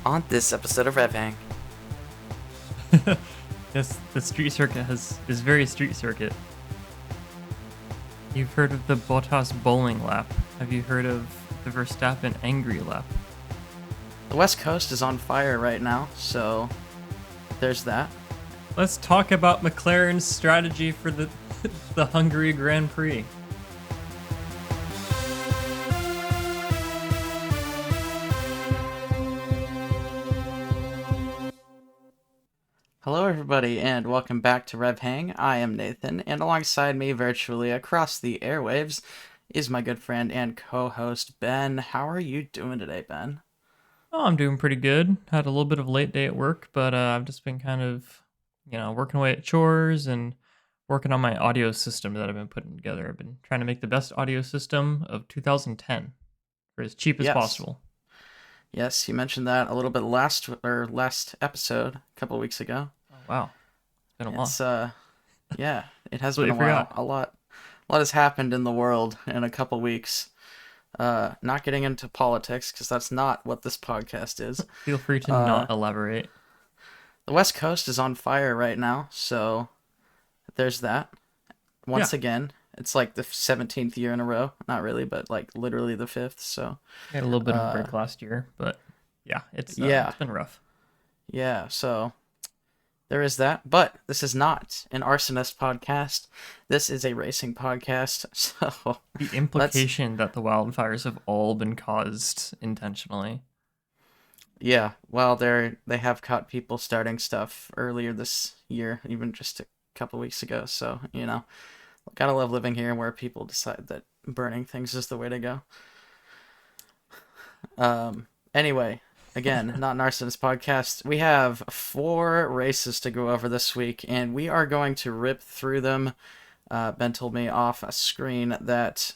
On this episode of RevHang. Yes, the street circuit is very street circuit. You've heard of the Bottas bowling lap. Have you heard of the Verstappen angry lap? The West Coast is on fire right now, so there's that. Let's talk about McLaren's strategy for the the Hungary Grand Prix. Hello everybody and welcome back to RevHang. I am Nathan, and alongside me virtually across the airwaves is my good friend and co-host Ben. How are you doing today, Ben? Oh, I'm doing pretty good. Had a little bit of a late day at work, but I've just been kind of, working away at chores and working on my audio system that I've been putting together. I've been trying to make the best audio system of 2010 for as cheap as possible. Yes, you mentioned that a little bit last episode, a couple of weeks ago. Oh, wow. It's been a while. Yeah, it has Completely been a while. forgot. A lot has happened in the world in a couple weeks. Not getting into politics because that's not what this podcast is. Feel free to not elaborate. The West Coast is on fire right now, so there's that. Once again, it's like the 17th year in a row. Not really, but like literally the 5th. So I had a little bit of a break last year, but it's been rough. Yeah, so there is that. But this is not an arsonist podcast. This is a racing podcast. So the implication that the wildfires have all been caused intentionally. Yeah, well, they have caught people starting stuff earlier this year, even just a couple weeks ago. So, gotta love living here where people decide that burning things is the way to go. Anyway, again, not an arsonist podcast. We have 4 races to go over this week, and we are going to rip through them. Ben told me off a screen that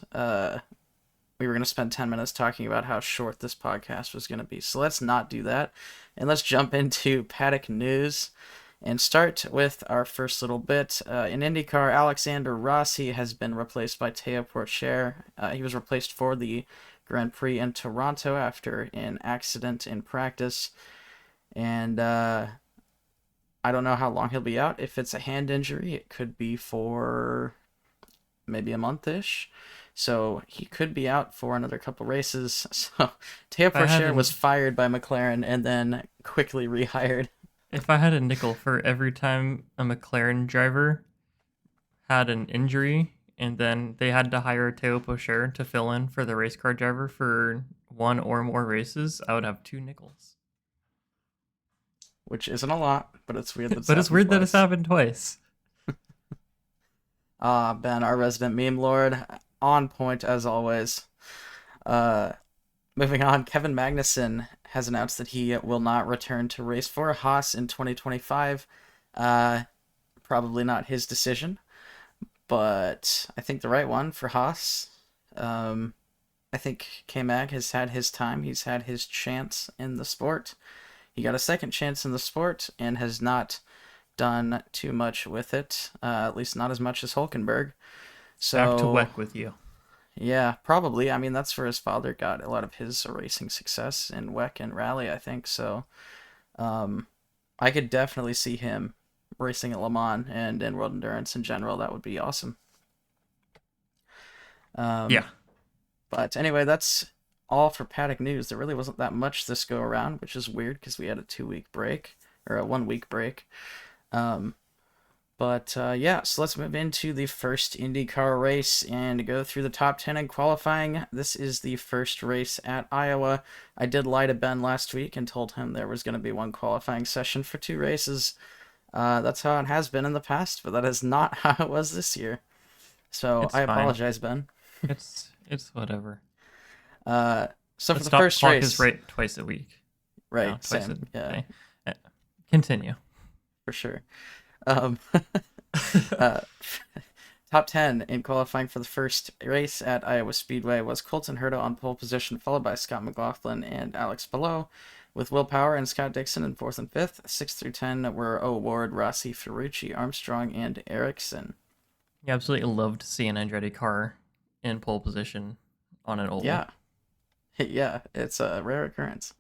we were going to spend 10 minutes talking about how short this podcast was going to be. So let's not do that. And let's jump into paddock news and start with our first little bit. In IndyCar, Alexander Rossi has been replaced by Teo Porcher. He was replaced for the Grand Prix in Toronto after an accident in practice. And I don't know how long he'll be out. If it's a hand injury, it could be for maybe a month-ish. So he could be out for another couple races. So Teo Porcher was fired by McLaren and then quickly rehired. If I had a nickel for every time a McLaren driver had an injury and then they had to hire Teo Porcher to fill in for the race car driver for one or more races, I would have 2 nickels. Which isn't a lot, but it's weird that it's happened twice. Ben, our resident meme lord, on point as always. Moving on, Kevin Magnussen has announced that he will not return to race for Haas in 2025. Probably not his decision, but I think the right one for Haas. I think K-Mag has had his time. He's had his chance in the sport. He got a second chance in the sport and has not done too much with it, at least not as much as Hulkenberg. So back to WEC with you. Yeah, probably. I mean, that's where his father got a lot of his racing success in WEC and Rally, I think. So I could definitely see him racing at Le Mans and in World Endurance in general. That would be awesome. But anyway, that's all for paddock news. There really wasn't that much this go around, which is weird because we had a 2-week break, or a 1-week break. So let's move into the first IndyCar race and go through the top 10 in qualifying. This is the first race at Iowa. I did lie to Ben last week and told him there was going to be 1 qualifying session for 2 races. That's how it has been in the past, but that is not how it was this year. So I apologize, Ben. It's whatever. So for the first race, is right twice a week. Right, no, twice same. Yeah. Continue. For sure. Top 10 in qualifying for the first race at Iowa Speedway was Colton Herta on pole position, followed by Scott McLaughlin and Alex Palou, with Will Power and Scott Dixon in 4th and 5th. 6 through 10 were O'Ward, Rossi, Ferrucci, Armstrong, and Ericsson. You absolutely love to see an Andretti car in pole position on an oval. Yeah, it's a rare occurrence.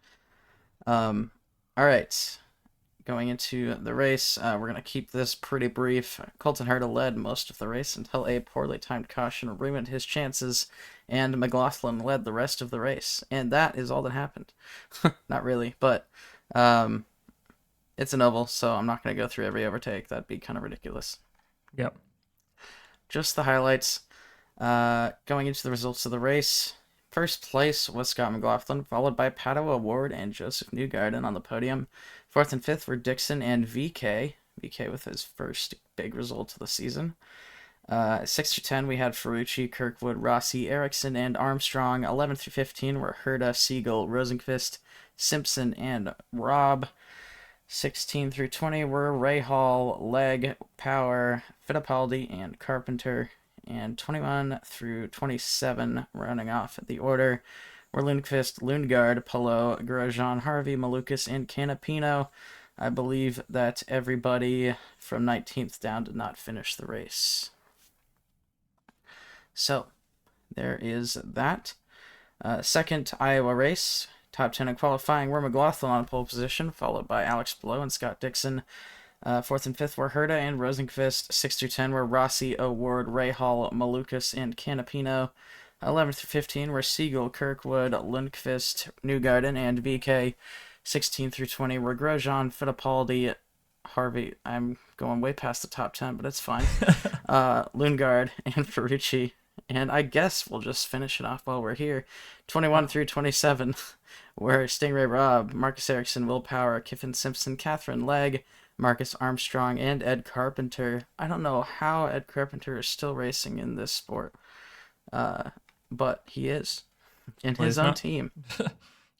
All right. Going into the race, we're going to keep this pretty brief. Colton Herta led most of the race until a poorly timed caution ruined his chances, and McLaughlin led the rest of the race. And that is all that happened. Not really, but um, it's an oval, so I'm not going to go through every overtake. That'd be kind of ridiculous. Yep. Just the highlights. Going into the results of the race, first place was Scott McLaughlin, followed by Pato O'Ward and Joseph Newgarden on the podium. Fourth and fifth were Dixon and VK. VK with his first big result of the season. 6 through 10, we had Ferrucci, Kirkwood, Rossi, Ericsson, and Armstrong. 11 through 15 were Herta, Siegel, Rosenqvist, Simpson, and Robb. 16 through 20 were Ray Hall, Legg, Power, Fittipaldi, and Carpenter. And 21 through 27, running off the order, were Lundqvist, Lundgaard, Palou, Grosjean, Harvey, Malukas, and Canapino. I believe that everybody from 19th down did not finish the race. So, there is that. Second Iowa race. Top 10 in qualifying were McLaughlin on pole position, followed by Alex Palou and Scott Dixon. Fourth and fifth were Herta and Rosenqvist. 6 through 10 were Rossi, O'Ward, Ray Hall, Malukas, and Canapino. 11 through 15 were Siegel, Kirkwood, Lundqvist, Newgarden, and VK. 16 through 20 were Grosjean, Fittipaldi, Harvey. I'm going way past the top 10, but it's fine. Lundgaard, and Ferrucci. And I guess we'll just finish it off while we're here. 21 through 27 were Stingray Robb, Marcus Ericsson, Will Power, Kiffin Simpson, Catherine Legg, Marcus Armstrong, and Ed Carpenter. I don't know how Ed Carpenter is still racing in this sport, but he is in his own team.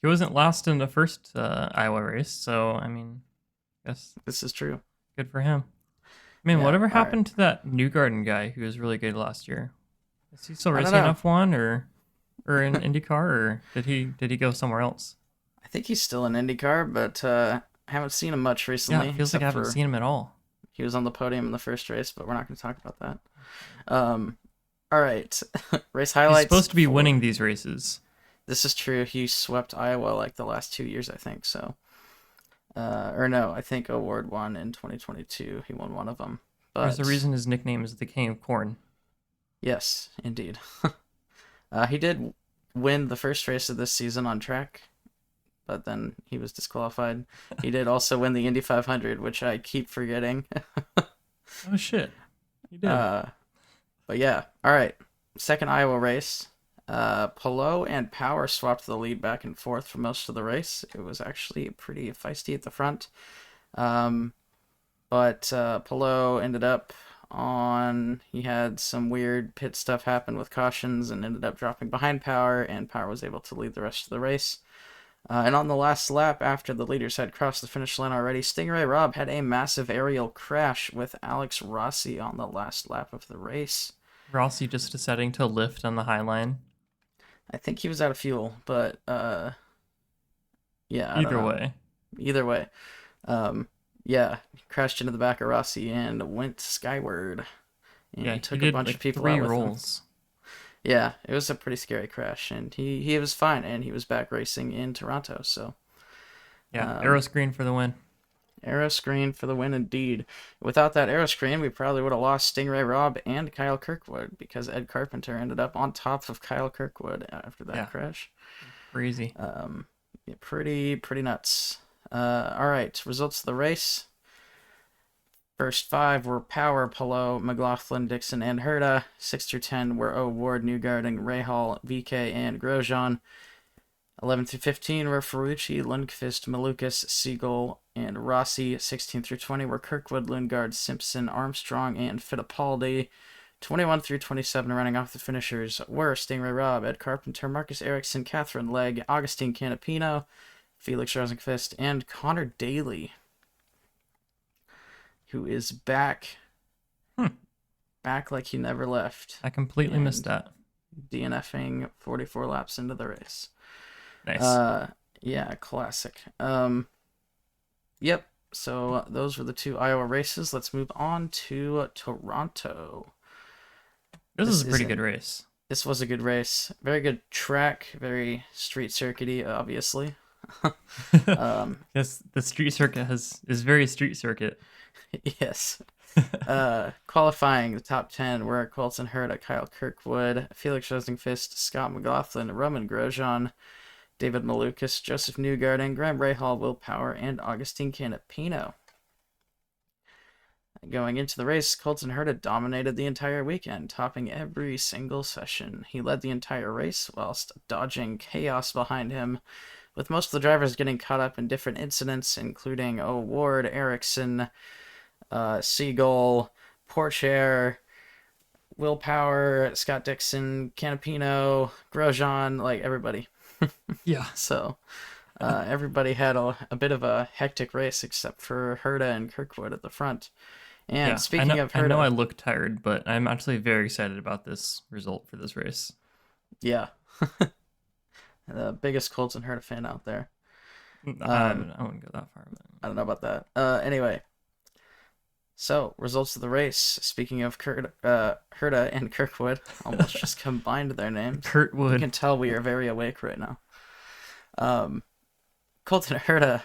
He wasn't last in the first Iowa race, so I mean, I guess this is true. Good for him. I mean, Yeah, whatever happened to that Newgarden guy who was really good last year? Is he still racing in F1 or in IndyCar, or did he go somewhere else? I think he's still in IndyCar, but I haven't seen him much recently. Yeah, it feels like I haven't seen him at all. He was on the podium in the first race, but we're not going to talk about that. All right, race highlights. He's supposed to be winning these races. This is true. He swept Iowa like the last 2 years, I think. So, or no, I think O'Ward won in 2022. He won one of them. But there's a reason his nickname is the King of Corn. Yes, indeed. He did win the first race of this season on track, but then he was disqualified. He did also win the Indy 500, which I keep forgetting. Oh, shit. He did. But yeah, all right. Second Iowa race. Palou and Power swapped the lead back and forth for most of the race. It was actually pretty feisty at the front. But Palou ended up he had some weird pit stuff happen with cautions and ended up dropping behind Power, and Power was able to lead the rest of the race. And on the last lap, after the leaders had crossed the finish line already, Stingray Robb had a massive aerial crash with Alex Rossi on the last lap of the race. Rossi just deciding to lift on the high line. I think he was out of fuel, but yeah. Either way. Yeah, he crashed into the back of Rossi and went skyward. And yeah, took he did a bunch like of people 3 out with rolls. him. Yeah, it was a pretty scary crash, and he was fine, and he was back racing in Toronto. So yeah, arrow screen for the win. Arrow screen for the win, indeed. Without that arrow screen, we probably would have lost Stingray Robb and Kyle Kirkwood, because Ed Carpenter ended up on top of Kyle Kirkwood after that crash. Crazy. Yeah, pretty nuts. All right, results of the race. First 5 were Power, Palou, McLaughlin, Dixon, and Herta. 6 through 10 were O'Ward, Newgarden, Ray Hall, VK, and Grosjean. 11 through 15 were Ferrucci, Lundqvist, Malukas, Siegel, and Rossi. 16 through 20 were Kirkwood, Lundgaard, Simpson, Armstrong, and Fittipaldi. 21 through 27 running off the finishers were Stingray Robb, Ed Carpenter, Marcus Ericsson, Catherine Legg, Augustine Canapino, Felix Rosenqvist, and Connor Daly, who is back. Back like he never left. I completely missed that. DNFing 44 laps into the race. Nice. Yeah, classic. Yep. So those were the 2 Iowa races. Let's move on to Toronto. This is a pretty good race. This was a good race. Very good track. Very street circuity, obviously. Yes, the street circuit is very street circuit. Yes. Qualifying the top 10 were Colton Herta, Kyle Kirkwood, Felix Rosenqvist, Scott McLaughlin, Roman Grosjean, David Malukas, Joseph Newgarden, Graham Rahal, Will Power, and Augustine Canapino. Going into the race, Colton Herta dominated the entire weekend, topping every single session. He led the entire race whilst dodging chaos behind him, with most of the drivers getting caught up in different incidents, including Ward, Ericsson, Siegel, Porcher, Will Power, Scott Dixon, Canapino, Grosjean, like everybody. Yeah. So everybody had a bit of a hectic race except for Herta and Kirkwood at the front. And Yeah, speaking of I know I Herta, look tired, but I'm actually very excited about this result for this race. yeah, the biggest Colton Herta fan out there. I wouldn't go that far, but I don't know about that. Anyway, so results of the race. Speaking of Herta and Kirkwood, almost just combined their names. Kurt You Wood. can tell we are very awake right now. Colton Herta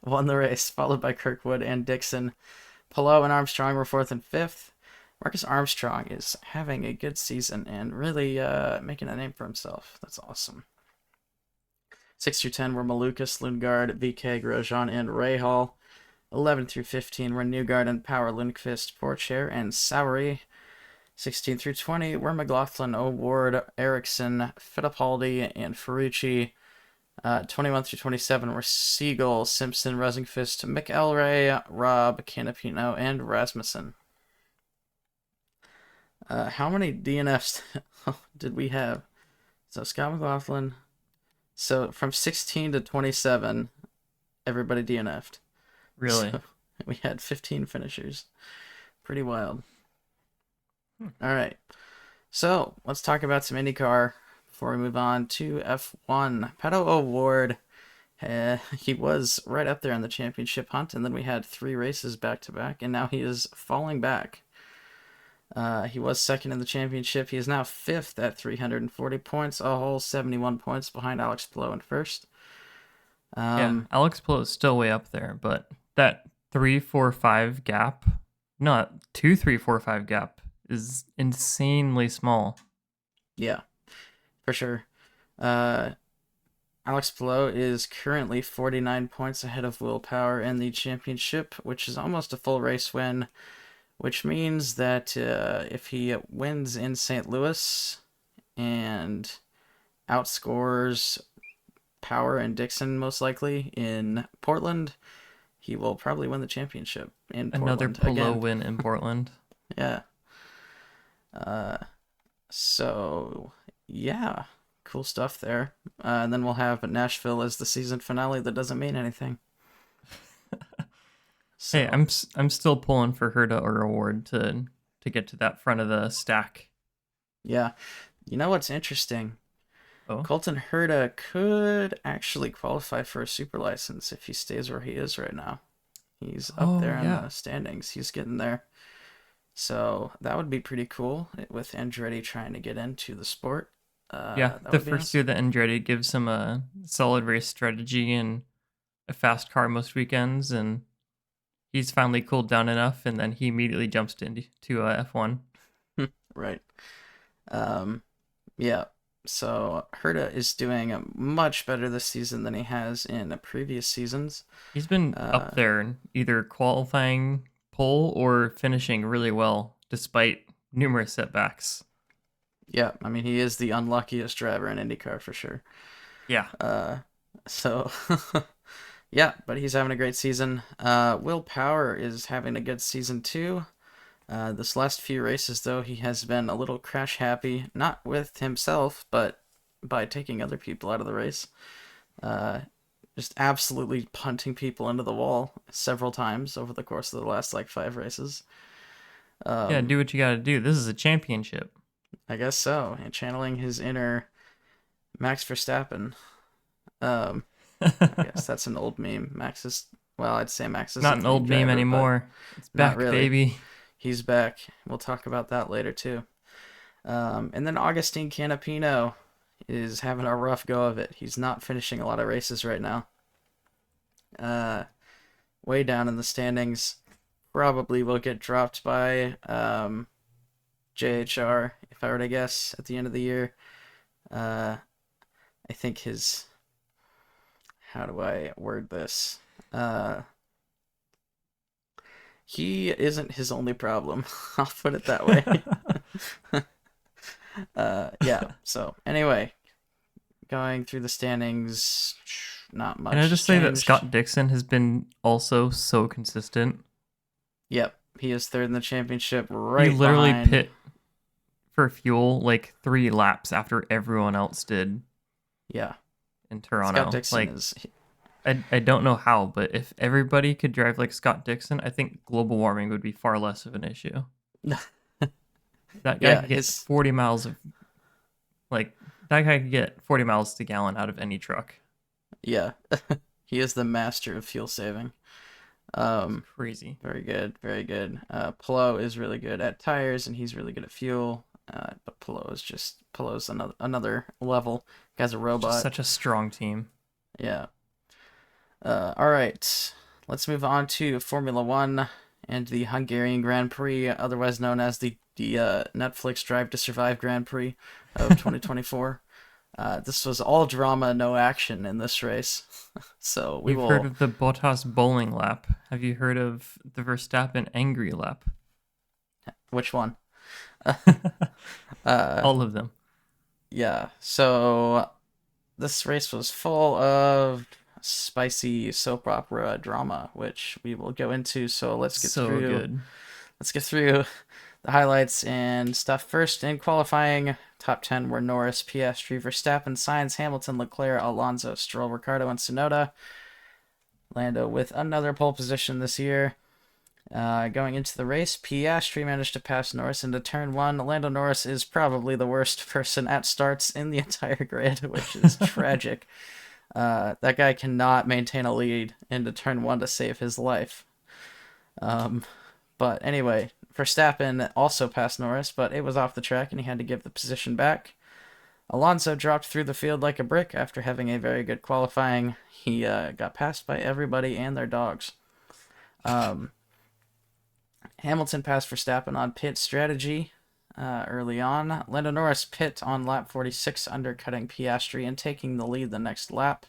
won the race, followed by Kirkwood and Dixon. Palou and Armstrong were 4th and 5th. Marcus Armstrong is having a good season and really making a name for himself. That's awesome. 6 through 10 were Malukas, Lundgaard, VK, Grosjean, and Rahal. 11 through 15 were Newgarden, Power, Lundqvist, Porcher, and Saury. 16 through 20 were McLaughlin, O'Ward, Ericsson, Fittipaldi, and Ferrucci. 21 through 27 were Siegel, Simpson, Rosenqvist, McElray, Robb, Canapino, and Rasmussen. How many DNFs did we have? So Scott McLaughlin. So from 16 to 27, everybody DNF'd. Really? So we had 15 finishers. Pretty wild. All right. So let's talk about some IndyCar before we move on to F1. Pato O'Ward, he was right up there in the championship hunt, and then we had 3 races back to back, and now he is falling back. He was second in the championship. He is now 5th at 340 points, a whole 71 points behind Alex Palou in first. Yeah, Alex Palou is still way up there, but that 3-4-5 gap, not 2-3-4-5 gap, is insanely small. Yeah, for sure. Alex Palou is currently 49 points ahead of Will Power in the championship, which is almost a full race win, which means that if he wins in St. Louis and outscores Power and Dixon most likely in Portland, he will probably win the championship in Another Portland Palou again. win in Portland. Yeah. So yeah, cool stuff there. And then we'll have Nashville as the season finale. That doesn't mean anything. So, Hey, I'm still pulling for Herta or Award to get to that front of the stack. yeah, you know what's interesting? Oh, Colton Herta could actually qualify for a super license if he stays where he is right now. He's up there in the standings. He's getting there. So that would be pretty cool with Andretti trying to get into the sport. yeah, That the would be first year that Andretti gives him a solid race strategy and a fast car most weekends, and he's finally cooled down enough, and then he immediately jumps to F1. Right. Yeah. So Herta is doing much better this season than he has in previous seasons. He's been up there, either qualifying pole or finishing really well, despite numerous setbacks. Yeah, I mean he is the unluckiest driver in IndyCar for sure. Yeah. So yeah, but he's having a great season. Will Power is having a good season too. This last few races, though, he has been a little crash happy, not with himself, but by taking other people out of the race. Just absolutely punting people into the wall several times over the course of the last, 5 races. Yeah, do what you gotta do. This is a championship. I guess so. And channeling his inner Max Verstappen. I guess that's an old meme. I'd say Max is Not an old meme anymore. It's back, really. baby. He's back. We'll talk about that later, too. And then Augustine Canapino is having a rough go of it. He's not finishing a lot of races right now. Uh, way down in the standings. Probably will get dropped by JHR, if I were to guess, at the end of the year. Uh, I think his. How do I word this? Uh, he isn't his only problem. I'll put it that way. Yeah. So anyway, going through the standings, not much Can I has just say that changed. Scott Dixon has been also so consistent? Yep, he is third in the championship, He right literally behind. pit for fuel like 3 laps after everyone else did Yeah, in Scott Toronto. Dixon Like, is. I don't know how, but if everybody could drive like Scott Dixon, I think global warming would be far less of an issue. That guy Yeah, could get his. 40 miles of like that guy could get 40 miles to gallon out of any truck. Yeah, he is the master of fuel saving. It's Um, crazy. very good, very good. Pillow is really good at tires, and he's really good at fuel. But Pillow's another level. Guy's a It's just robot. such a strong team. Yeah. All right. Let's move on to Formula One and the Hungarian Grand Prix, otherwise known as the Netflix Drive to Survive Grand Prix of 2024. This was all drama, no action in this race. So we You've heard will. of the Bottas bowling lap. Have you heard of the Verstappen angry lap? Which one? uh, All of them. yeah. So this race was full of spicy soap opera drama, which we will go into. So let's get So through. good. Let's get through the highlights and stuff. First, in qualifying, top 10 were Norris, Piastri, Verstappen, Sainz, Hamilton, Leclerc, Alonso, Stroll, Ricardo, and Tsunoda. Lando with another pole position this year. Going into the race, Piastri managed to pass Norris into turn one. Lando Norris is probably the worst person at starts in the entire grid, which is tragic. That guy cannot maintain a lead into turn one to save his life. But anyway, Verstappen also passed Norris, but it was off the track and he had to give the position back. Alonso dropped through the field like a brick after having a very good qualifying. He got passed by everybody and their dogs. Hamilton passed Verstappen on pit strategy early on. Lando Norris pit on lap 46, undercutting Piastri and taking the lead the next lap.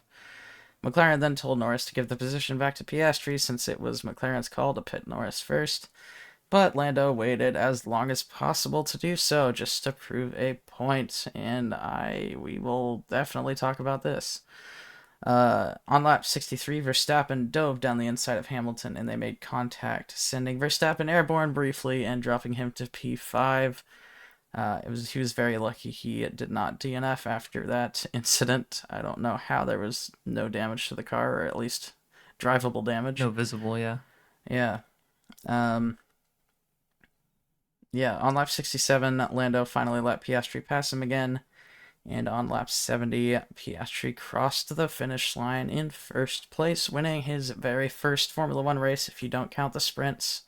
McLaren then told Norris to give the position back to Piastri since it was McLaren's call to pit Norris first. But Lando waited as long as possible to do so, just to prove a point, and we will definitely talk about this. On lap 63, Verstappen dove down the inside of Hamilton, and they made contact, sending Verstappen airborne briefly and dropping him to P5. He was very lucky he did not DNF after that incident. I don't know how there was no damage to the car, or at least drivable damage. No visible, yeah. Yeah. Yeah, on lap 67, Lando finally let Piastri pass him again. And on lap 70, Piastri crossed the finish line in first place, winning his very first Formula One race if you don't count the sprints.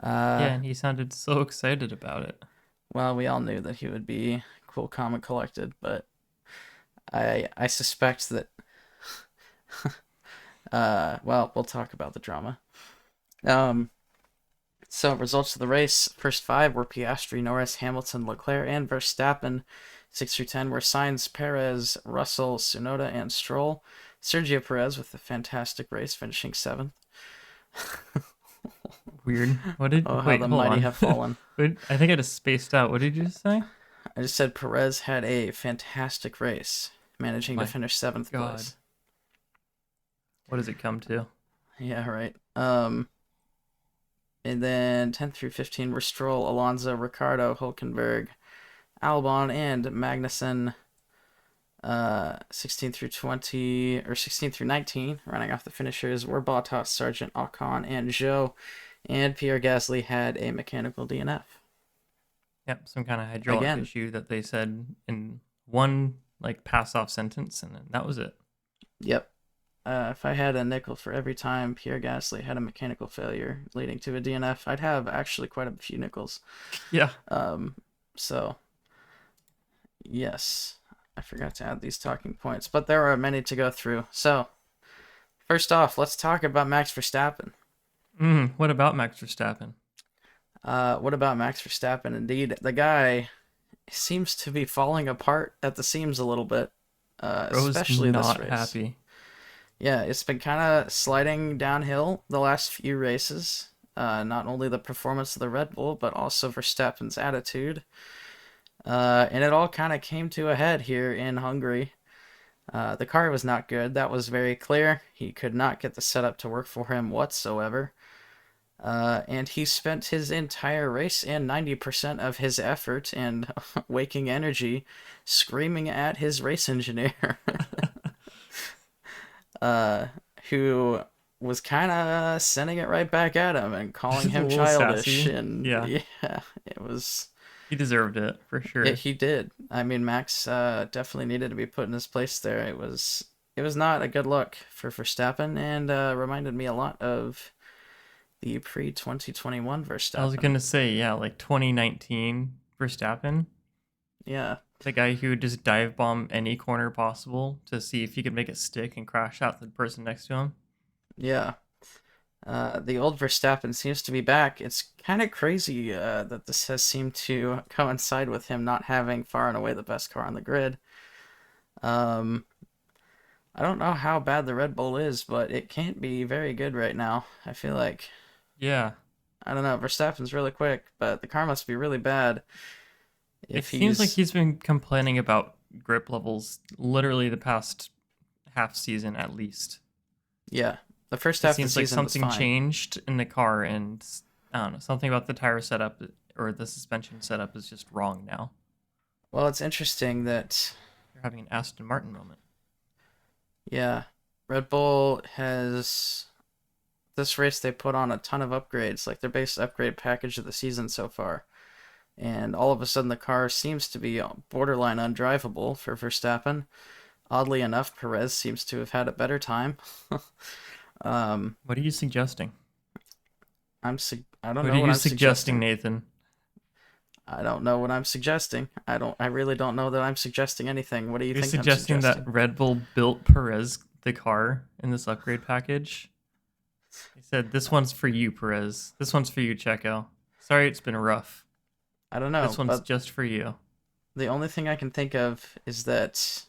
Yeah, and he sounded so excited about it. Well, we all knew that he would be cool, calm, and collected, but I suspect that. Well, we'll talk about the drama. So results of the race: first five were Piastri, Norris, Hamilton, Leclerc, and Verstappen. 6 through 10 were Sainz, Perez, Russell, Tsunoda, and Stroll. Sergio Perez with a fantastic race, finishing seventh. Weird. What did Oh, how wait, the hold mighty on. have fallen. I think I just spaced out. What did you just say? I just said Perez had a fantastic race, managing to My finish seventh God. place. What does it come to? Yeah, right. And then 10 through 15 were Stroll, Alonso, Ricardo, Hulkenberg, Albon, and Magnussen. 16 through 20 or 16 through 19, running off the finishers were Bottas, Sargent, Ocon, and Zhou, and Pierre Gasly had a mechanical DNF. Yep, some kind of hydraulic Again. issue that they said in one like pass off sentence, and then that was it. Yep. If I had a nickel for every time Pierre Gasly had a mechanical failure leading to a DNF, I'd have actually quite a few nickels. Yeah. So, yes, I forgot to add these talking points, but there are many to go through. So, First off, let's talk about Max Verstappen. What about Max Verstappen? What about Max Verstappen? Indeed, the guy seems to be falling apart at the seams a little bit, Bro's especially this not race. happy. Yeah, it's been kind of sliding downhill the last few races. Not only the performance of the Red Bull, but also Verstappen's attitude. And it all kind of came to a head here in Hungary. The car was not good. That was very clear. He could not get the setup to work for him whatsoever. And he spent his entire race and 90% of his effort and waking energy screaming at his race engineer, uh, who was kind of sending it right back at him and calling Just a him little childish. sassy. And Yeah, yeah, it was. he deserved it for sure. He did. I mean, Max definitely needed to be put in his place there. It was not a good look for Verstappen, and reminded me a lot of the pre 2021 I was Verstappen. gonna say, yeah, like 2019 Verstappen, Yeah, the guy who would just dive bomb any corner possible to see if he could make it stick and crash out the person next to him. yeah. The old Verstappen seems to be back. It's kind of crazy that this has seemed to coincide with him not having far and away the best car on the grid. Um, I don't know how bad the Red Bull is, but it can't be very good right now. I feel like, Yeah, I don't know, Verstappen's really quick, but the car must be really bad it if seems like he's, he's been complaining about grip levels literally the past half season at least. yeah. The first It half of the seems like season was something fine. changed in the car, and I don't know, something about the tire setup or the suspension setup is just wrong now. Well, it's interesting that, You're having an Aston Martin moment. yeah, Red Bull has this race they put on a ton of upgrades, like their base upgrade package of the season so far. And all of a sudden the car seems to be borderline undrivable for Verstappen. Oddly enough, Perez seems to have had a better time. um, What are you suggesting? I don't What are know what you I'm suggesting, suggesting. Nathan? I don't know what I'm suggesting. I really don't know that I'm suggesting anything. What do you You're think I'm suggesting that suggesting? Red Bull built Perez the car in this upgrade package? He said, "This one's for you, Perez. This one's for you, Checo. Sorry, it's been rough. I don't This know, one's but just for you." the only thing I can think of is that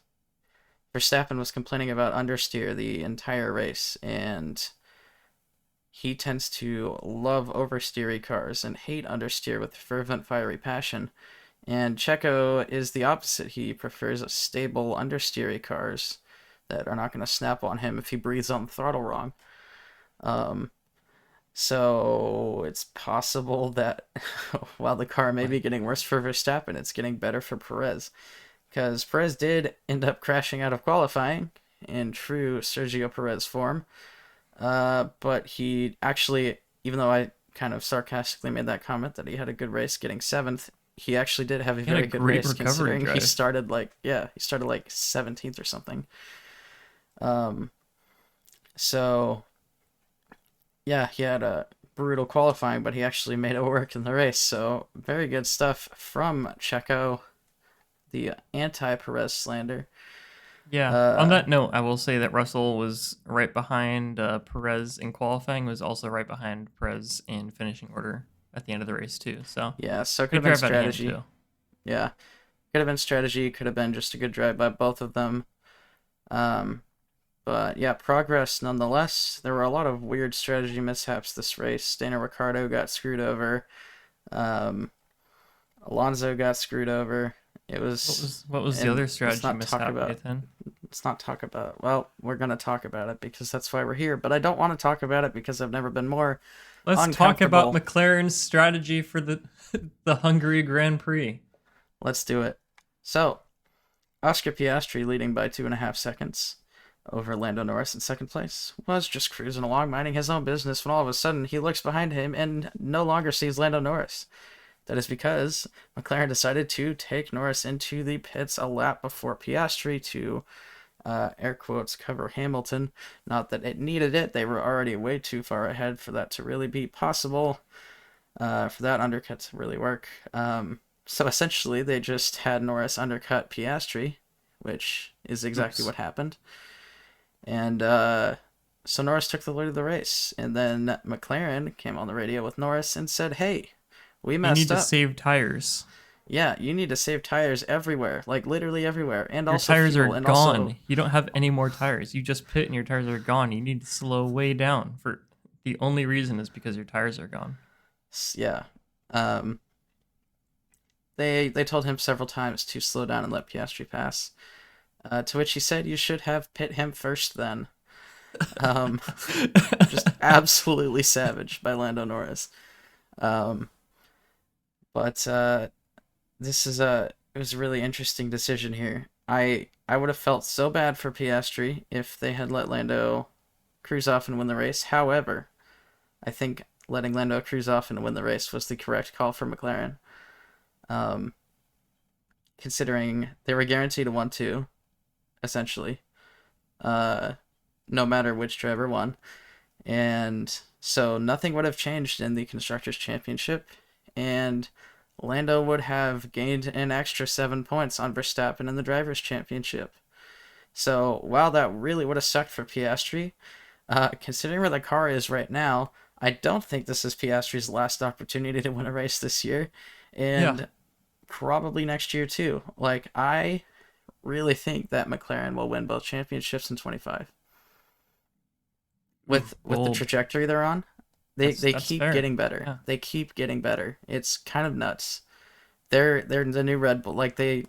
Verstappen was complaining about understeer the entire race, and he tends to love oversteery cars and hate understeer with fervent, fiery passion. And Checo is the opposite. He prefers stable, understeery cars that are not going to snap on him if he breathes on the throttle wrong. Um, so it's possible that while the car may What? be getting worse for Verstappen, it's getting better for Perez. Because Perez did end up crashing out of qualifying in true Sergio Perez form. But he actually, even though I kind of sarcastically made that comment that he had a good race getting seventh, he actually did have a He had a very good great race recovery considering he drive. started like, yeah, he started like 17th or something. Um, so yeah, he had a brutal qualifying, but he actually made it work in the race. So very good stuff from Checo, the anti-Perez slander. Yeah. On Uh, that note, I will say that Russell was right behind Perez in qualifying, was also right behind Perez in finishing order at the end of the race too. So yeah, so it could good have been drive by him strategy. too. Yeah, could have been strategy. Could have been just a good drive by both of them. Um, but yeah, progress nonetheless. There were a lot of weird strategy mishaps this race. Daniel Ricciardo got screwed over. Um, Alonso got screwed over. It was, What was the and other strategy mishap, Nathan? let's not talk about. Well, we're gonna talk about it because that's why we're here. But I don't want to talk about it because I've never been more Let's talk about uncomfortable. McLaren's strategy for the the Hungary Grand Prix. Let's do it. So, Oscar Piastri leading by 2.5 seconds over Lando Norris in second place was just cruising along, minding his own business when all of a sudden he looks behind him and no longer sees Lando Norris. That is because McLaren decided to take Norris into the pits a lap before Piastri to, air quotes, cover Hamilton. Not that it needed it, they were already way too far ahead for that to really be possible, for that undercut to really work. So essentially, they just had Norris undercut Piastri, which is exactly Oops. what happened. And So Norris took the lead of the race, and then McLaren came on the radio with Norris and said, "Hey, we You need messed to up. save tires. Yeah, you need to save tires everywhere, like literally everywhere, and Your also tires are fuel, and also gone. You don't have any more tires. You just pit and your tires are gone. You need to slow way down. For the only reason is because your tires are gone. yeah." Um, they told him several times to slow down and let Piastri pass. To which he said, "You should have pit him first then." Um, just absolutely savage by Lando Norris. Um, but this is it was a really interesting decision here. I would have felt so bad for Piastri if they had let Lando cruise off and win the race. However, I think letting Lando cruise off and win the race was the correct call for McLaren. Um, Considering they were guaranteed a 1-2, essentially, uh, no matter which driver won. And so nothing would have changed in the Constructors' Championship, and Lando would have gained an extra 7 points on Verstappen in the Drivers' Championship. So while that really would have sucked for Piastri, considering where the car is right now, I don't think this is Piastri's last opportunity to win a race this year, Yeah. and probably next year too. Like, I really think that McLaren will win both championships in 25. With the Bold. trajectory they're on, they That's keep fair. getting better. Yeah. They keep getting better. It's kind of nuts. They're the new Red Bull. Like they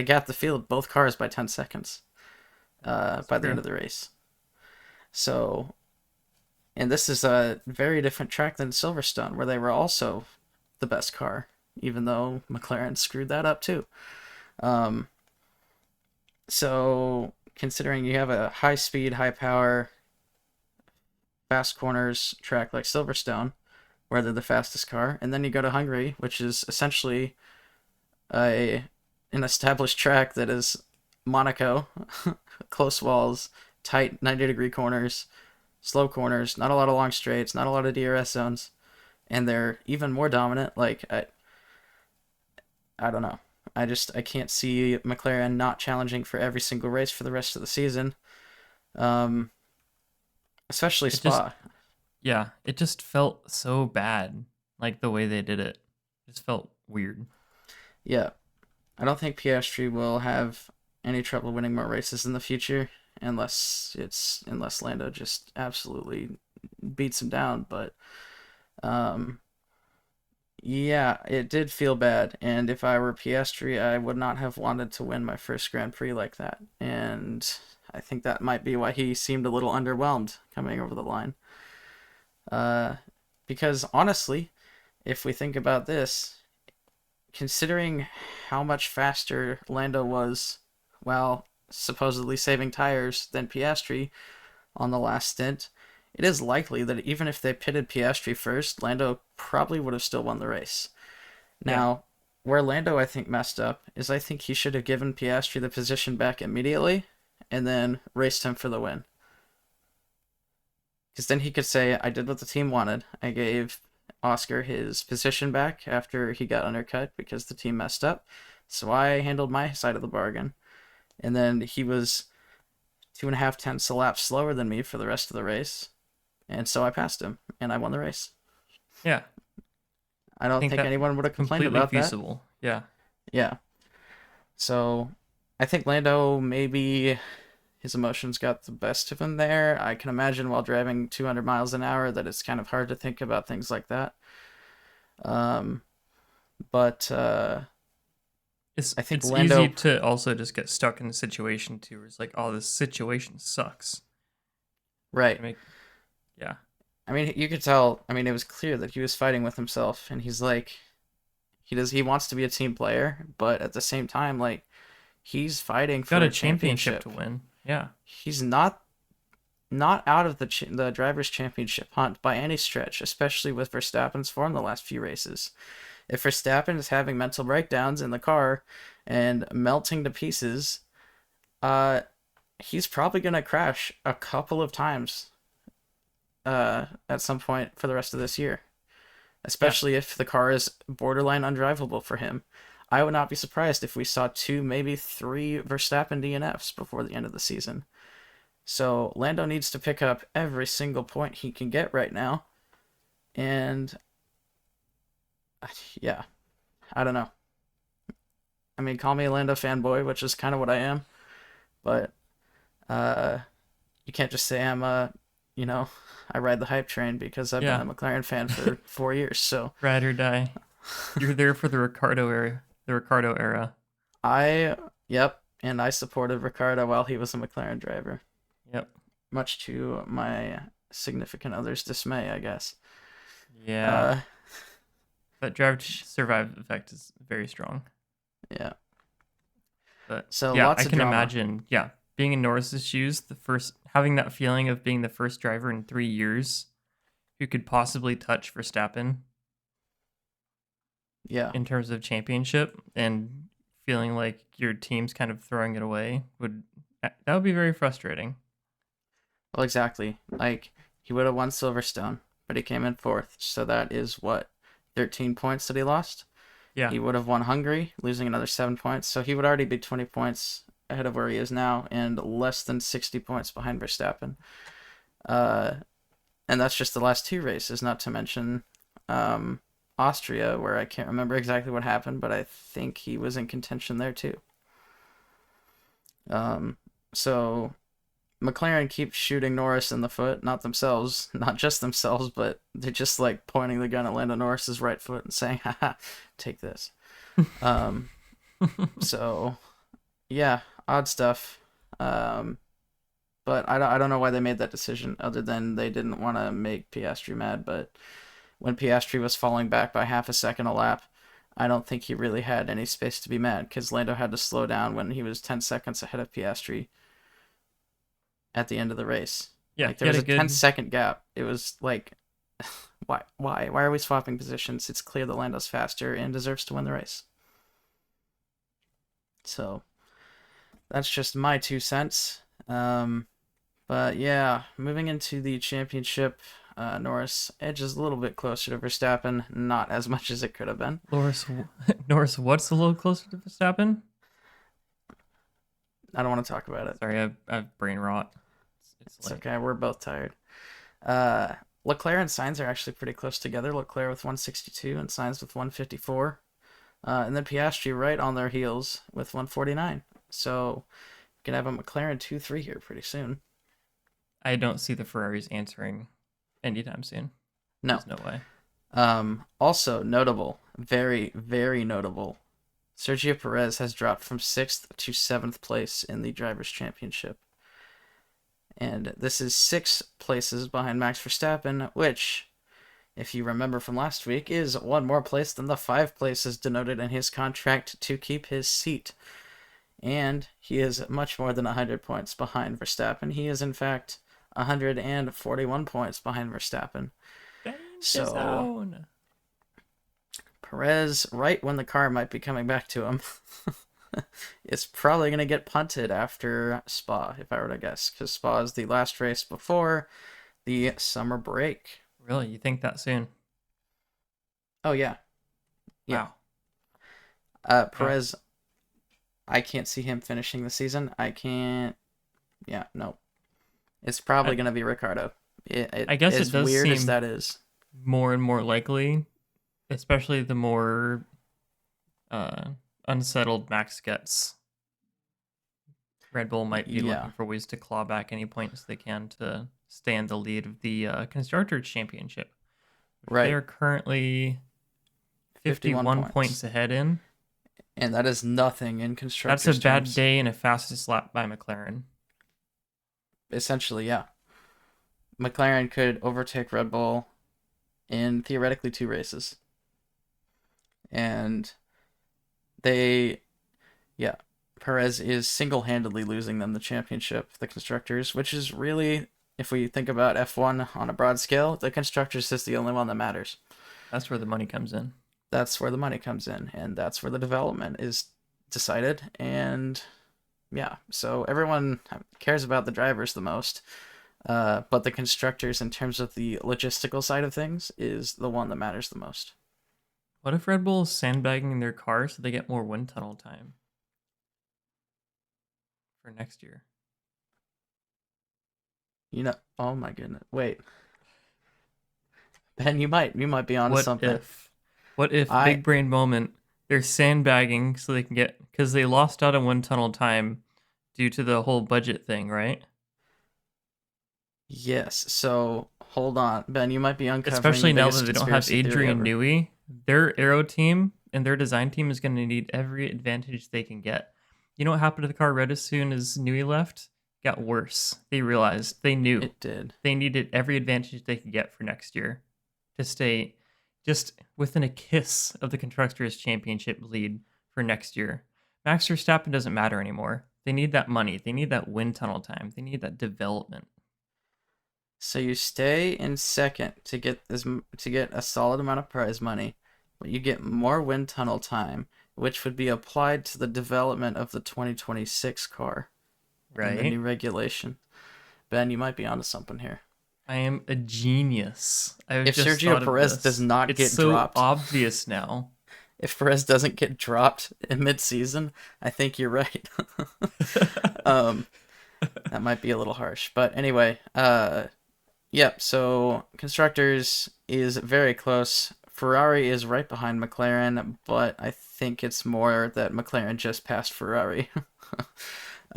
got the field both cars by 10 seconds by the True. end of the race. So, and this is a very different track than Silverstone, where they were also the best car, even though McLaren screwed that up too. Um, so considering you have a high speed, high power, fast corners track like Silverstone, where they're the fastest car, and then you go to Hungary, which is essentially a an established track that is Monaco, close walls, tight 90-degree corners, slow corners, not a lot of long straights, not a lot of DRS zones, and they're even more dominant. Like I don't know. I can't see McLaren not challenging for every single race for the rest of the season. Um, Especially It just Spa. yeah, it just felt so bad. Like the way they did it. It just felt weird. Yeah, I don't think Piastri will have any trouble winning more races in the future unless Lando just absolutely beats him down. But um, yeah, it did feel bad, and if I were Piastri, I would not have wanted to win my first Grand Prix like that. And I think that might be why he seemed a little underwhelmed coming over the line. Uh, because honestly, if we think about this, considering how much faster Lando was while supposedly saving tires than Piastri on the last stint, it is likely that even if they pitted Piastri first, Lando probably would have still won the race. Yeah. Now, where Lando I think messed up is I think he should have given Piastri the position back immediately and then raced him for the win. Because then he could say, I did what the team wanted. I gave Oscar his position back after he got undercut because the team messed up. So I handled my side of the bargain. And then he was 2.5 tenths a lap slower than me for the rest of the race. And so I passed him and I won the race. Yeah. I I don't think think that anyone would have complained completely about that. feasible. Yeah. Yeah. So I think Lando, maybe his emotions got the best of him there. I can imagine while driving 200 miles an hour that it's kind of hard to think about things like that. Um, but I think It's easy Lando, to also just get stuck in a situation too where it's like, oh, this situation sucks. right. To make yeah. I mean, you could tell. I mean, it was clear that he was fighting with himself, and he's like, he wants to be a team player, but at the same time, like, he's fighting for Got a a championship championship. to win. Yeah. He's not out of the drivers' championship hunt by any stretch, especially with Verstappen's form the last few races. If Verstappen is having mental breakdowns in the car and melting to pieces, uh, he's probably gonna crash a couple of times at some point for the rest of this year, Yeah. especially if the car is borderline undrivable for him. I would not be surprised if we saw two, maybe three Verstappen DNFs before the end of the season. So Lando needs to pick up every single point he can get right now. And yeah, I don't know. I mean, call me a Lando fanboy, which is kind of what I am, but uh, you can't just say I'm you know, I ride the hype train because I've been Yeah, a McLaren fan for 4 years. So ride or die. You're there for the Ricardo era. The Ricardo era. I, yep, and I supported Ricardo while he was a McLaren driver, Yep. much to my significant other's dismay, I guess. Yeah. Uh, That drive to survive effect is very strong. yeah. But So yeah, I lots of can drama. imagine. Yeah, being in Norris's shoes, the first having that feeling of being the first driver in 3 years who could possibly touch Verstappen Yeah. in terms of championship, and feeling like your team's kind of throwing it away that would be very frustrating. Well, exactly. Like he would have won Silverstone, but he came in fourth. So that is what 13 points that he lost. Yeah, He would have won Hungary, losing another 7 points. So he would already be 20 points ahead of where he is now, and less than 60 points behind Verstappen. Uh, and that's just the last two races, not to mention um, Austria, where I can't remember exactly what happened, but I think he was in contention there too. Um, so McLaren keeps shooting Norris in the foot, not themselves, not just themselves, but they're just like pointing the gun at Lando Norris's right foot and saying, haha, take this. Um, so yeah, odd stuff. Um, but I don't know why they made that decision other than they didn't want to make Piastri mad. But when Piastri was falling back by half a second a lap, I don't think he really had any space to be mad because Lando had to slow down when he was 10 seconds ahead of Piastri at the end of the race. yeah, Like there he had was a a 10 good. second gap. It was like why are we swapping positions? It's clear that Lando's faster and deserves to win the race. So that's just my 2 cents. But yeah, moving into the championship, Norris edges a little bit closer to Verstappen, not as much as it could have been. Norris, Norris, what's a little closer to Verstappen? I don't want to talk about it. Sorry, I've brain rot. It's It's late. okay. We're both tired. Uh, Leclerc and Sainz are actually pretty close together. Leclerc with 162 and Sainz with 154. And then Piastri right on their heels with 149. So we can have a McLaren 2-3 here pretty soon. I don't see the Ferraris answering anytime soon. No. There's no way. Also notable, very, very notable. Sergio Perez has dropped from 6th to 7th place in the Drivers' Championship. And this is 6 places behind Max Verstappen, which, if you remember from last week, is one more place than the 5 places denoted in his contract to keep his seat. And he is much more than 100 points behind Verstappen. He is, in fact, 141 points behind Verstappen. Danger So zone. Perez, right when the car might be coming back to him, is probably going to get punted after Spa, if I were to guess, because Spa is the last race before the summer break. Really? You think that soon? Oh, yeah. Yeah. Wow. Yeah. Perez, I can't see him finishing the season. I can't. Yeah, no. It's probably I, going to be Ricardo. I guess it As does weird as seem that is. more and more likely, especially the more unsettled Max gets. Red Bull might be Yeah, looking for ways to claw back any points they can to stay in the lead of the Constructors' Championship, which they right. are currently 51 51 points. points ahead in. And that is nothing in That's a constructors' bad terms. day and a fastest lap by McLaren. Essentially, yeah. McLaren could overtake Red Bull in theoretically 2 races. And they, yeah, Perez is single handedly losing them the championship, the constructors, which is really, if we think about F1 on a broad scale, the constructors is the only one that matters. That's where the money comes in. That's where the money comes in, and that's where the development is decided. And yeah, so everyone cares about the drivers the most. But the constructors, in terms of the logistical side of things, is the one that matters the most. What if Red Bull is sandbagging their car so they get more wind tunnel time for next year? Oh my goodness. Wait, Ben, you might be onto What something. if? What if I big brain moment? They're sandbagging so they can get because they lost out on wind tunnel time due to the whole budget thing, right? Yes. So hold on, Ben. You might be uncovering the Especially now that biggest they don't have conspiracy theory Adrian ever. Newey, their aero team and their design team is going to need every advantage they can get. You know what happened to the car right as soon as Newey left? Got worse. They realized they knew It did. they needed every advantage they could get for next year to stay just within a kiss of the Constructors' Championship lead for next year. Max Verstappen doesn't matter anymore. They need that money. They need that wind tunnel time. They need that development. So you stay in second to get a solid amount of prize money, but you get more wind tunnel time, which would be applied to the development of the 2026 car in the new Right? regulation. Ben, you might be onto something here. I am a genius. I've If just Sergio thought of Perez does this. not It's get so dropped, obvious now. if Perez doesn't get dropped in mid-season, I think you're right. um, that might be a little harsh, but anyway, yep. So constructors is very close. Ferrari is right behind McLaren, but I think it's more that McLaren just passed Ferrari.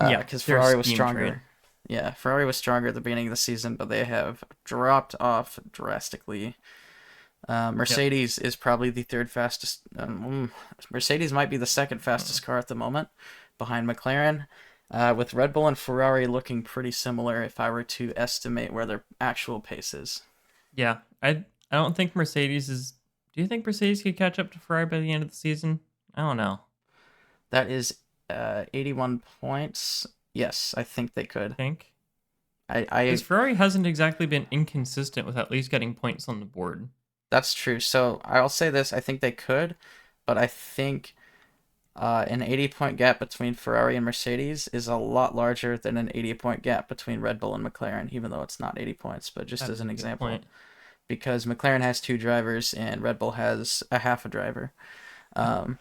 Yeah, Because they're a Ferrari was steam train. stronger. Yeah, Ferrari was stronger at the beginning of the season, but they have dropped off drastically. Yep. Mercedes is probably the third fastest. Mercedes might be the second Mm. fastest car at the moment, behind McLaren. With Red Bull and Ferrari looking pretty similar if I were to estimate where their actual pace is. Yeah, I don't think Mercedes is. Do you think Mercedes could catch up to Ferrari by the end of the season? I don't know. That is 81 points. Yes, I think they could. Think because I Ferrari hasn't exactly been inconsistent with at least getting points on the board. That's true. So I'll say this: I think they could, but I think an 80-point gap between Ferrari and Mercedes is a lot larger than an 80-point gap between Red Bull and McLaren, even though it's not 80 points, but just as That's an a good example. point. Because McLaren has two drivers and Red Bull has a half a driver. Um,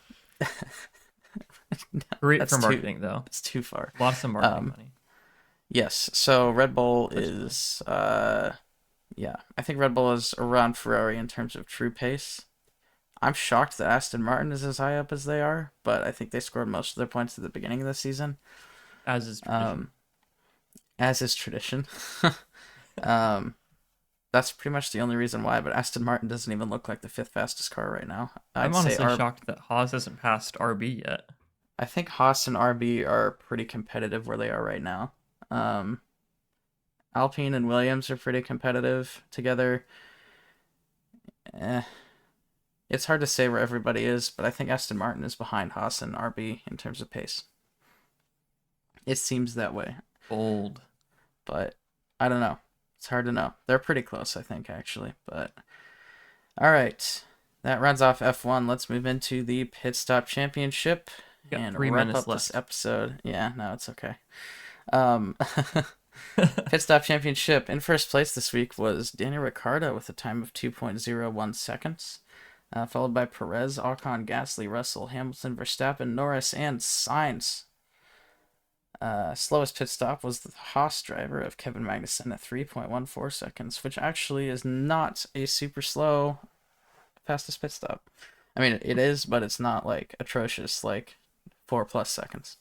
Great for that's too marketing though. that's too far. Lots of marketing Um, money. yes, so Red Bull Unfortunately. is yeah, I think Red Bull is around Ferrari in terms of true pace. I'm shocked that Aston Martin is as high up as they are, but I think they scored most of their points at the beginning of the season, As is tradition. um, as is tradition. um, that's pretty much the only reason why. But Aston Martin doesn't even look like the fifth fastest car right now. I'm I'd say honestly shocked that Haas hasn't passed RB yet. I think Haas and RB are pretty competitive where they are right now. Um, Alpine and Williams are pretty competitive together. Eh, it's hard to say where everybody is, but I think Aston Martin is behind Haas and RB in terms of pace. It seems that way, Bold. but I don't know. It's hard to know. They're pretty close, I think, actually. But all right, that runs off F1. Let's move into the pit stop championship We got and three wrap minutes up this left. episode. Yeah, no, it's okay. Um, pit stop championship in first place this week was Daniel Ricciardo with a time of 2.01 seconds, followed by Perez, Ocon, Gasly, Russell, Hamilton, Verstappen, Norris, and Sainz. Slowest pit stop was the Haas driver of Kevin Magnussen at 3.14 seconds, which actually is not a super slow fastest pit stop. I mean, it is, but it's not like atrocious, like 4+ seconds,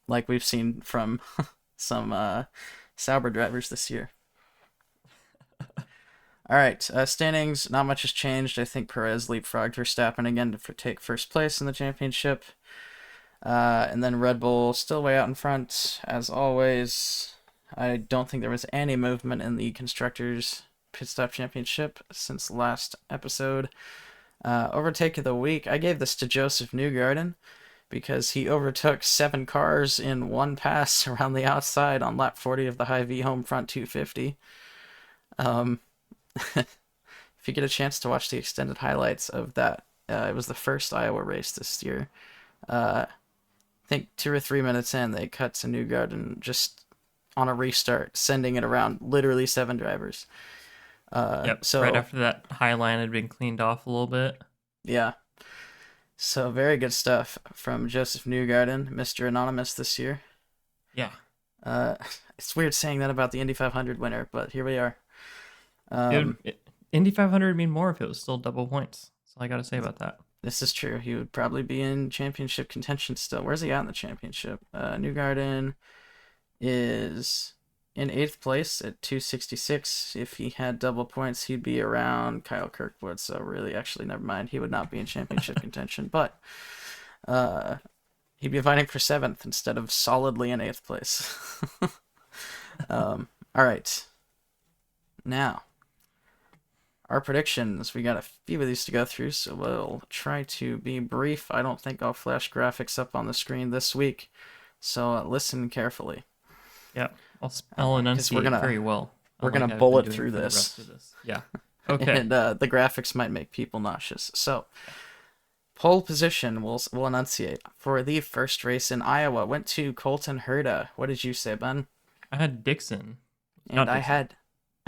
like we've seen from some Sauber drivers this year. All right, standings. Not much has changed. I think Perez leapfrogged Verstappen again to take first place in the championship. And then Red Bull still way out in front, as always. I don't think there was any movement in the Constructors' Pit Stop Championship since last episode. Overtake of the week, I gave this to Joseph Newgarden because he overtook 7 cars in one pass around the outside on lap 40 of the Hy-Vee home front 250. Um, if you get a chance to watch the extended highlights of that, it was the first Iowa race this year. I think 2 or 3 minutes in, they cut to Newgarden just on a restart, sending it around literally 7 drivers. Yep. Right So after that high line had been cleaned off a little bit. yeah, so very good stuff from Joseph Newgarden, Mr. Anonymous this year. Yeah. Uh, it's weird saying that about the Indy 500 winner, but here we are. It, Um, it, Indy 500 would mean more if it was still double points. That's all I got to say about that. this is true. He would probably be in championship contention still. Where's he at in the championship? Newgarden is in 8th place at 266. If he had double points, he'd be around Kyle Kirkwood. So really, actually, never mind. He would not be in championship contention, but uh, he'd be fighting for 7th instead of solidly in 8th place. All right. Now, our predictions. We got a few of these to go through, so we'll try to be brief. I don't think I'll flash graphics up on the screen this week, so listen carefully. Yeah, I'll enunciate very well. We're unlike gonna I've bullet been doing through for the this. rest of this. Yeah. Okay. And the graphics might make people nauseous. So, pole position, we'll enunciate. For the first race in Iowa, went to Colton Herta. What did you say, Ben? I had Dixon. And I had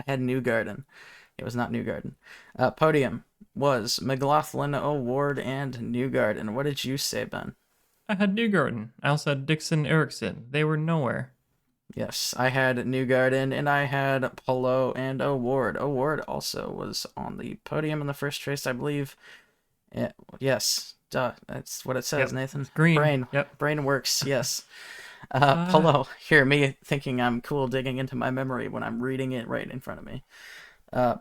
Newgarden. It was not Newgarden. Podium was McLaughlin, O'Ward, and Newgarden. What did you say, Ben? I had Newgarden. I also had Dixon, Erickson. They were nowhere. Yes, I had Newgarden, and I had Polo and O'Ward. O'Ward also was on the podium in the first race, I believe. Yes, duh, that's what it says, Yep. Nathan. Green. Brain. Yep. Brain works, yes. Polo, here, me thinking I'm cool digging into my memory when I'm reading it right in front of me.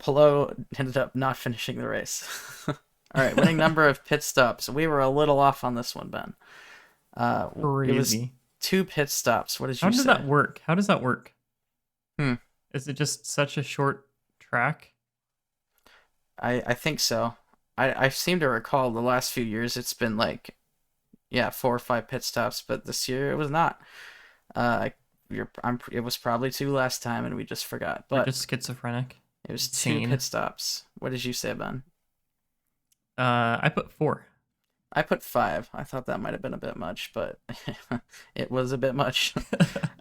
Polo ended up not finishing the race. All right, winning number of pit stops. We were a little off on this one, Ben. Crazy. It was 2 pit stops. What did you say? How does that work? How does that work? Hmm. Is it just such a short track? I think so. I seem to recall the last few years it's been like, yeah, 4 or 5 pit stops, but this year it was not. It was probably 2 last time, and we just forgot. We're But just schizophrenic. it was Insane. 2 pit stops. What did you say, Ben? I put 4. I put 5. I thought that might have been a bit much, but it was a bit much.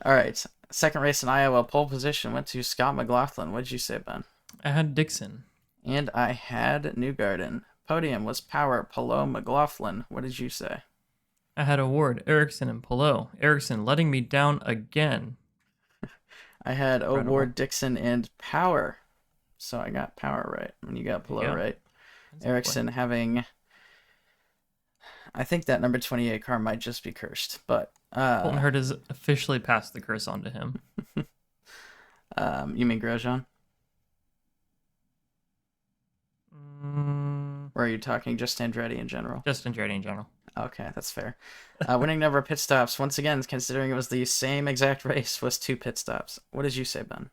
All right. Second race in Iowa, pole position went to Scott McLaughlin. What did you say, Ben? I had Dixon. And I had Newgarden. Podium was Power, Polo, McLaughlin. What did you say? I had O'Ward, Erickson, and Polo. Erickson letting me down again. I had Incredible. O'Ward, Dixon, and Power. So I got Power right, and you got Polo right. Erickson having... I think that number 28 car might just be cursed, but... Colton Herta has officially passed the curse on to him. You mean Grosjean? Or are you talking just Andretti in general? Just Andretti in general. Okay, that's fair. Winning number of pit stops, once again, considering it was the same exact race, was 2 pit stops. What did you say, Ben?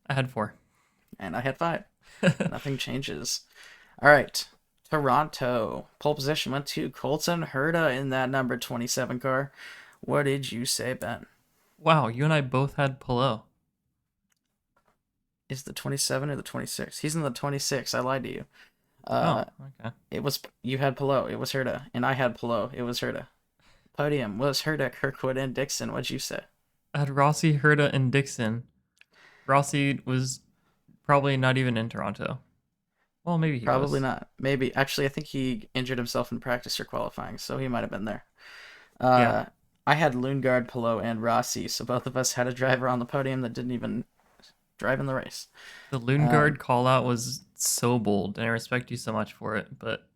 I had 4. And I had 5. Nothing changes. All right. Toronto. Pole position went to Colton Herta in that number 27 car. What did you say, Ben? Wow, you and I both had Polo. Is the 27 or the 26? He's in the 26. I lied to you. Okay. It was, you had Polo. It was Herta. And I had Polo. It was Herta. Podium was Herta, Kirkwood, and Dixon. What'd you say? I had Rossi, Herta, and Dixon. Rossi was probably not even in Toronto. Well, maybe he Probably was. not. Maybe. Actually, I think he injured himself in practice or qualifying, so he might have been there. Yeah. I had Lundgaard, Polo, and Rossi, so both of us had a driver on the podium that didn't even drive in the race. The Lundgaard call out was so bold, and I respect you so much for it, but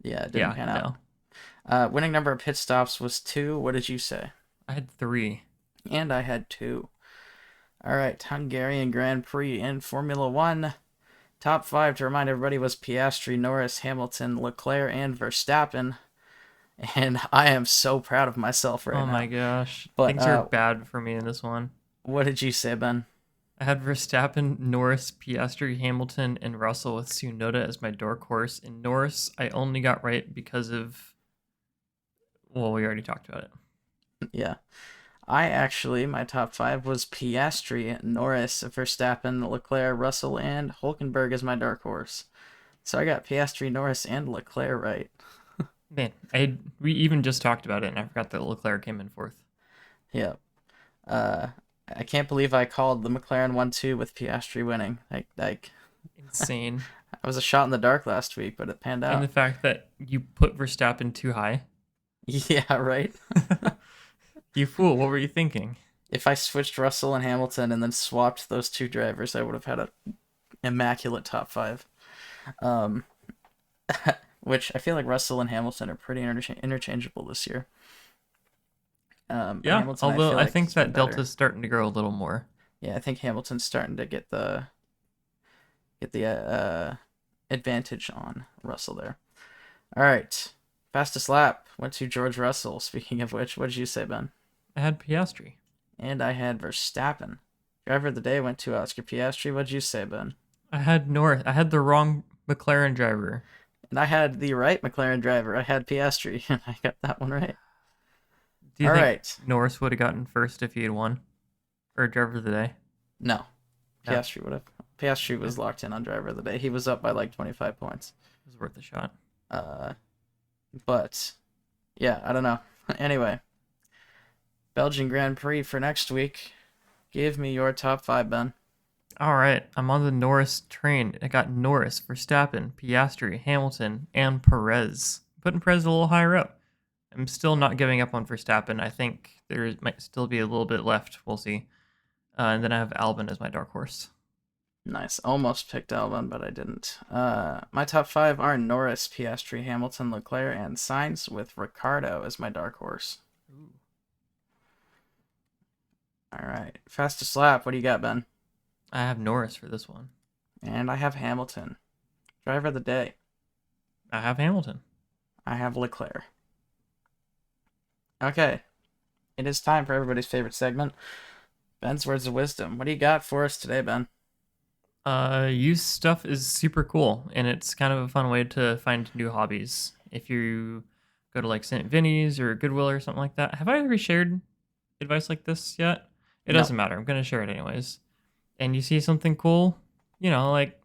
Yeah, it didn't pan out. no. Winning number of pit stops was 2. What did you say? I had 3. And I had 2. All right, Hungarian Grand Prix in Formula 1. Top 5, to remind everybody, was Piastri, Norris, Hamilton, Leclerc, and Verstappen. And I am so proud of myself right now. Oh my gosh. But, Things are bad for me in this one. What did you say, Ben? I had Verstappen, Norris, Piastri, Hamilton, and Russell with Tsunoda as my dark horse. And Norris, I only got right because of... Well, we already talked about it. Yeah. My top 5 was Piastri, Norris, Verstappen, Leclerc, Russell, and Hulkenberg as my dark horse. So I got Piastri, Norris, and Leclerc right. Man, we even just talked about it, and I forgot that Leclerc came in 4th. Yeah. I can't believe I called the McLaren 1-2 with Piastri winning. Like Insane. I was a shot in the dark last week, but it panned out. And the fact that you put Verstappen too high. Yeah, right? You fool, what were you thinking? If I switched Russell and Hamilton and then swapped those two drivers, I would have had an immaculate top five. Um, which I feel like Russell and Hamilton are pretty interchangeable this year. Yeah, Hamilton, I although feel I like think has been that better. delta's starting to grow a little more. Yeah, I think Hamilton's starting to get the advantage on Russell there. All right, fastest lap went to George Russell. Speaking of which, what did you say, Ben? I had Piastri. And I had Verstappen. Driver of the day went to Oscar Piastri. What did you say, Ben? I had North. I had the wrong McLaren driver. And I had the right McLaren driver. I had Piastri, and I got that one right. Do you All think right. Norris would have gotten first if he had won? Or driver of the day? No, No. Piastri would have. Piastri was locked in on driver of the day. He was up by like 25 points. It was worth a shot. But yeah, I don't know. Anyway, Belgian Grand Prix for next week. Give me your top five, Ben. All right, I'm on the Norris train. I got Norris, Verstappen, Piastri, Hamilton, and Perez. Putting Perez a little higher up. I'm still not giving up on Verstappen. I think there might still be a little bit left. We'll see. And then I have Albon as my dark horse. Nice. Almost picked Albon, but I didn't. My top five are Norris, Piastri, Hamilton, Leclerc, and Sainz, with Ricciardo as my dark horse. Ooh. All right. Fastest lap. What do you got, Ben? I have Norris for this one. And I have Hamilton. Driver of the day. I have Hamilton. I have Leclerc. Okay. It is time for everybody's favorite segment, Ben's Words of Wisdom. What do you got for us today, Ben? Used stuff is super cool, and it's kind of a fun way to find new hobbies. If you go to like St. Vinny's or Goodwill or something like that. Have I ever shared advice like this yet? It No. doesn't matter. I'm going to share it anyways. And you see something cool, like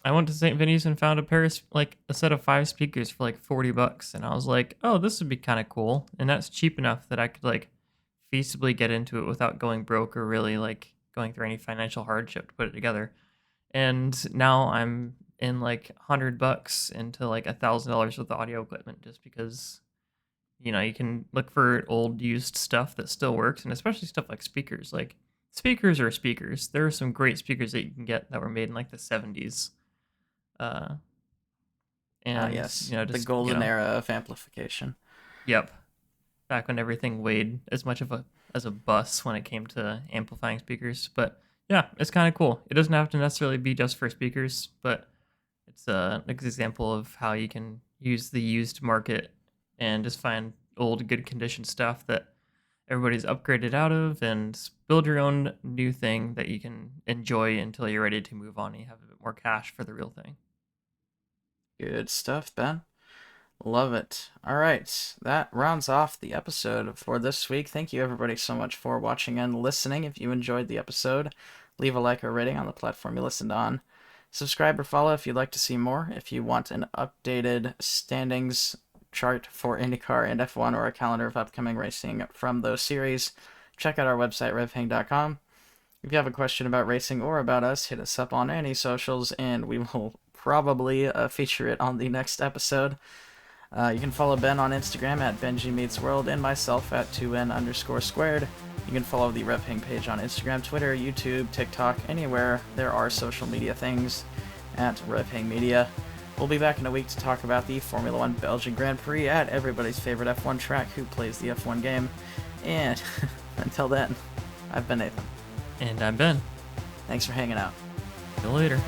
I went to St. Vinny's and found a set of 5 speakers for like $40, and I was like, oh, this would be kind of cool, and that's cheap enough that I could like feasibly get into it without going broke or really like going through any financial hardship to put it together. And now I'm in like $100 into like $1,000 worth of audio equipment just because you can look for old used stuff that still works, and especially stuff like speakers. Like speakers are speakers. There are some great speakers that you can get that were made in like the 70s. And Yes. just, the golden era of amplification. Yep. Back when everything weighed as much as a bus when it came to amplifying speakers. But yeah, it's kind of cool. It doesn't have to necessarily be just for speakers, but it's an example of how you can use the used market and just find old, good condition stuff that everybody's upgraded out of and build your own new thing that you can enjoy until you're ready to move on and you have a bit more cash for the real thing. Good stuff, Ben. Love it. All right. That rounds off the episode for this week. Thank you, everybody, so much for watching and listening. If you enjoyed the episode, leave a like or rating on the platform you listened on. Subscribe or follow if you'd like to see more. If you want an updated standings chart for IndyCar and F1 or a calendar of upcoming racing from those series, check out our website, RevHang.com. If you have a question about racing or about us, hit us up on any socials, and we will probably feature it on the next episode. You can follow Ben on Instagram at BenjiMeetsWorld and myself at 2n_squared. You can follow the RevHang page on Instagram, Twitter, YouTube, TikTok, anywhere there are social media things at RevHang Media. We'll be back in a week to talk about the Formula One Belgian Grand Prix at everybody's favorite F1 track, who plays the F1 game. And until then, I've been Nathan. And I'm Ben. Thanks for hanging out. See you later.